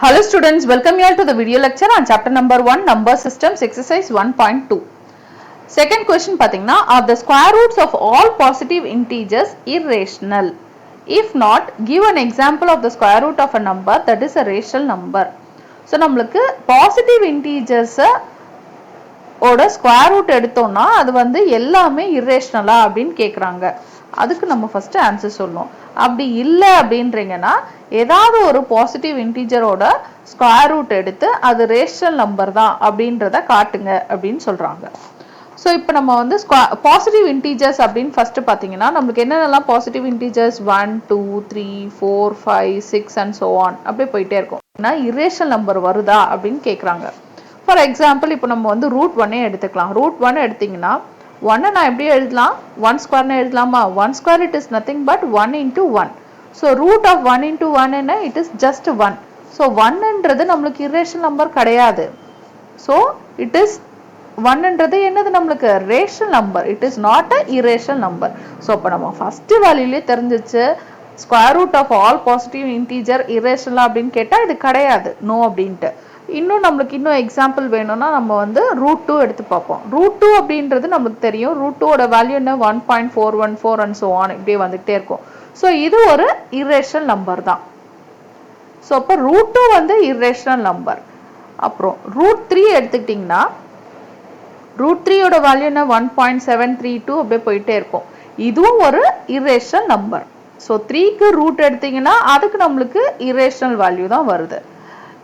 Hello students, welcome you all to the video lecture on chapter number 1 number systems exercise 1.2. Second question pathina, are the square roots of all positive integers irrational? If not, give an example of the square root of a number that is a rational number. So நம்மளுக்கு positive integers ஓட square root எடுத்தோம்னா அது வந்து எல்லாமே irrational அப்படினு கேக்குறாங்க. அதுக்கு நம்ம ஃபர்ஸ்ட் ஆன்சர் சொல்லணும். அப்படி இல்ல அப்படின்றீங்கன்னா ஏதாவது ஒரு பாசிட்டிவ் இன்டிஜரோட ஸ்கொயர் ரூட் எடுத்து அது ரேஷனல் நம்பர் தான் அப்படின்றத காட்டுங்க அப்படின்னு சொல்றாங்க. ஸோ இப்போ நம்ம வந்து பாசிட்டிவ் இன்டிஜர்ஸ் அப்படின்னு ஃபர்ஸ்ட் பார்த்தீங்கன்னா நம்மளுக்கு என்னென்னலாம் positive integers 1 2 3 4 5 6 and so on அப்படியே போயிட்டே இருக்கும். ஏன்னா இரேஷனல் நம்பர் வருதா அப்படின்னு கேட்குறாங்க. ஃபார் எக்ஸாம்பிள் இப்போ நம்ம வந்து ரூட் 1 எடுத்துக்கலாம். ரூட் 1 எடுத்தீங்கன்னா 1 நான் எப்படி எழுதலாம்? 1 ஸ்கொயர்னு எழுதலாமா? 1 square it is nothing but 1 into 1. So root of 1 into 1 என்ன? It is just 1. ஸோ 1ன்றது நம்மளுக்கு இரேஷனல் நம்பர் கிடையாது. ஸோ இட் இஸ் 1ன்றது என்னது நம்மளுக்கு rational number. It is not a irrational number. So இப்போ நம்ம ஃபர்ஸ்ட் வேல்யூலே தெரிஞ்சிச்சு square root of all positive integer இரேஷனலா அப்படின்னு கேட்டால் இது கிடையாது, நோ அப்படின்ட்டு. இன்னும் நம்மளுக்கு இன்னும் எக்ஸாம்பிள் வேணும்னா நம்ம வந்து ரூட் 2 எடுத்து பார்ப்போம். ரூட் 2 அப்படின்றது நம்மளுக்கு தெரியும். ரூட் 2ஓட வேல்யூ என்ன? 1.414 அண்ட் ஸோ ஆன் இப்படியே வந்துகிட்டே இருக்கும். ஸோ இது ஒரு இரேஷனல் நம்பர் தான். ஸோ அப்போ ரூட் 2 வந்து இரேஷனல் நம்பர். அப்புறம் ரூட் 3 எடுத்துக்கிட்டிங்கன்னா ரூட் 3ஓட வேல்யூ என்ன? 1.732 அப்படியே போயிட்டே இருக்கும். இதுவும் ஒரு இரேஷனல் நம்பர். ஸோ 3க்கு ரூட் எடுத்தீங்கன்னா அதுக்கு நம்மளுக்கு இரேஷனல் வேல்யூ தான் வருது.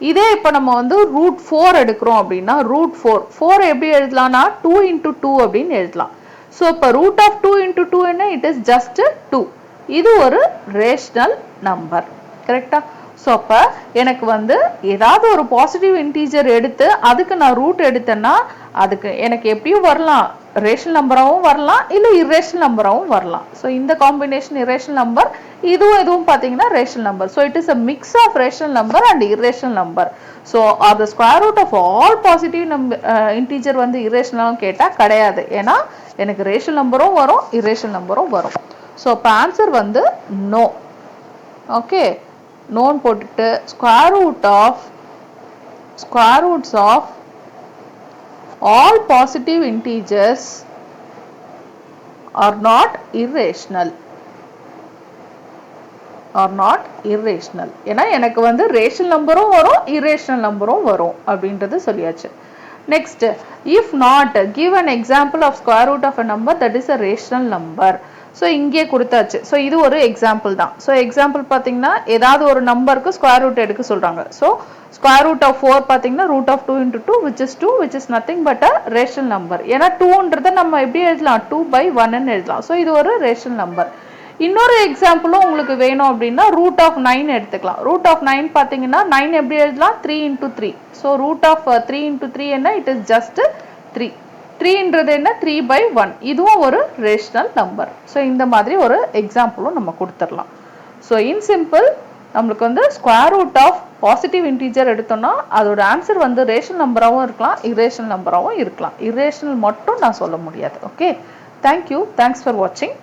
இதே இப்போ நம்ம வந்து ரூட் 4 எடுக்கிறோம் அப்படின்னா ரூட் 4 எப்படி எழுதலாம்னா 2 into 2 அப்படின்னு எழுதலாம். ஸோ இப்போ ரூட் ஆஃப் 2 into 2 என்ன? It is just 2. இது ஒரு ரேஷனல் நம்பர். கரெக்டா? ஸோ அப்போ எனக்கு வந்து ஏதாவது ஒரு பாசிட்டிவ் இன்டீஜர் எடுத்து அதுக்கு நான் ரூட் எடுத்தேன்னா அதுக்கு எனக்கு எப்படியும் வரலாம், ரேஷனல் நம்பராகவும் வரலாம், இல்லை இரேஷனல் நம்பராகவும் வரலாம். ஸோ இந்த காம்பினேஷன் இரேஷனல் நம்பர், இதுவும் பார்த்தீங்கன்னா rational number. So it is a mix of rational number and irrational number. So are the square root of all positive integer வந்து இரேஷனலும் கேட்டால் கிடையாது. ஏன்னா எனக்கு ரேஷனல் நம்பரும் வரும், இரேஷனல் நம்பரும் வரும். ஸோ இப்போ ஆன்சர் வந்து நோ. ஓகே, நோன் போட்டுட்டு square roots of all positive integers are not irrational. ஏன்னா எனக்கு வந்து ரேஷனல் நம்பரும் வரும், இரேஷனல் நம்பரும் வரும் அப்படின்றது சொல்லியாச்சு. Next, if not, give an example of square root of a number that is a rational number. So இங்கே கொடுத்தாச்சு. ஸோ இது ஒரு எக்ஸாம்பிள் தான். ஸோ எக்ஸாம்பிள் பார்த்தீங்கன்னா ஏதாவது ஒரு நம்பருக்கு ஸ்கொயர் ரூட் எடுக்க சொல்றாங்க. ஸோ ஸ்கொயர் ரூட் ஆஃப் 4 பார்த்தீங்கன்னா root of 2 into 2 which is 2, which is nothing but a rational number. ஏன்னா 2ன்றதை நம்ம எப்படி எழுதலாம்? 2/1 எழுதலாம். ஸோ இது ஒரு ரேஷனல் நம்பர். இன்னொரு எக்ஸாம்பிளும் உங்களுக்கு வேணும் அப்படின்னா ரூட் ஆஃப் 9 எடுத்துக்கலாம். ரூட் ஆஃப் 9 பார்த்தீங்கன்னா 9 எப்படி எழுதலாம்? 3 into 3. So root of 3 into 3 என்ன? It is just 3. 3ன்றது என்ன? 3/1. இதுவும் ஒரு ரேஷனல் நம்பர். ஸோ இந்த மாதிரி ஒரு எக்ஸாம்பிளும் நம்ம கொடுத்துடலாம். ஸோ இன் சிம்பிள் நம்மளுக்கு வந்து square root of positive integer எடுத்தோம்னா அதோட ஆன்சர் வந்து ரேஷனல் நம்பராகவும் இருக்கலாம், இரேஷனல் நம்பராகவும் இருக்கலாம். இரேஷனல் மட்டும் நான் சொல்ல முடியாது. Okay, thank you. தேங்க்ஸ் ஃபார் வாட்சிங்.